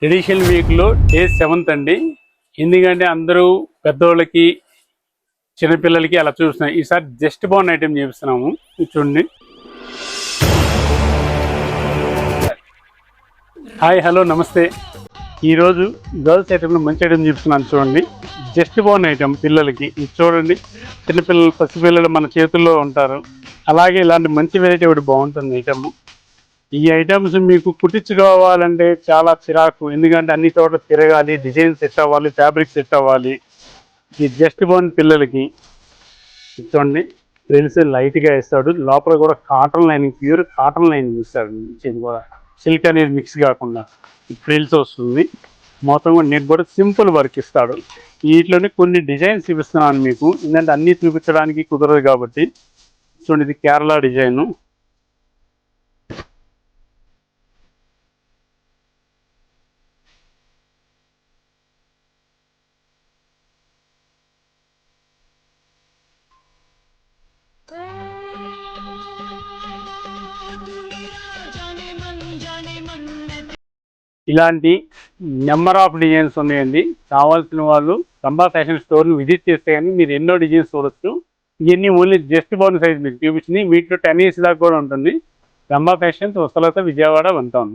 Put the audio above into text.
Traditional వీక్లో day 7th అండి. ఎందుకంటే అందరూ పెద్దోళ్ళకి చిన్నపిల్లలకి అలా చూస్తున్నాం. ఈసారి జస్ట్ బాగున్న ఐటెం చూపిస్తున్నాము. చూడండి. హాయ్, హలో, నమస్తే. ఈరోజు గర్ల్స్ ఐటెంలో మంచి ఐటెం చూపిస్తున్నాను. చూడండి, జస్ట్ బాగున్న ఐటెం పిల్లలకి. ఇది చూడండి, చిన్నపిల్లలు పసిపిల్లలు మన చేతుల్లో ఉంటారు. అలాగే ఇలాంటి మంచి వెరైటీ ఒకటి బాగుంటుంది ఐటమ్. ఈ ఐటమ్స్ మీకు కుట్టించుకోవాలంటే చాలా చిరాకు. ఎందుకంటే అన్ని చోట్ల తిరగాలి, డిజైన్ సెట్ అవ్వాలి, ఫ్యాబ్రిక్ సెట్ అవ్వాలి. ఇది జస్ట్ బోన్ పిల్లలకి. చూడండి, ఫ్రిల్స్ లైట్గా వేస్తాడు. లోపల కూడా cotton lining, pure cotton lining ఇస్తాడు. ఇది కూడా సిల్క్ అనేది మిక్స్ కాకుండా ఫ్రిల్స్ వస్తుంది. మొత్తం కూడా నెట్ కూడా సింపుల్ వర్క్ ఇస్తాడు. వీటిలోనే కొన్ని డిజైన్స్ చూపిస్తున్నాను మీకు. ఎందుకంటే అన్నీ చూపించడానికి కుదరదు కాబట్టి. చూడండి, ఇది కేరళ డిజైను. ఇలాంటి నెంబర్ ఆఫ్ డిజైన్స్ ఉన్నాయండి. కావాల్సిన వాళ్ళు సంభా ఫ్యాషన్ స్టోర్ని విజిట్ చేస్తే కానీ మీరు ఎన్నో డిజైన్స్ చూడొచ్చు. ఇవన్నీ ఓన్లీ జస్ట్ బౌన్ సైజ్ మీకు చూపించింది. వీటిలో 10 years దాకా కూడా ఉంటుంది. సంభా ఫ్యాషన్, వస్తలత, విజయవాడ, 1 town.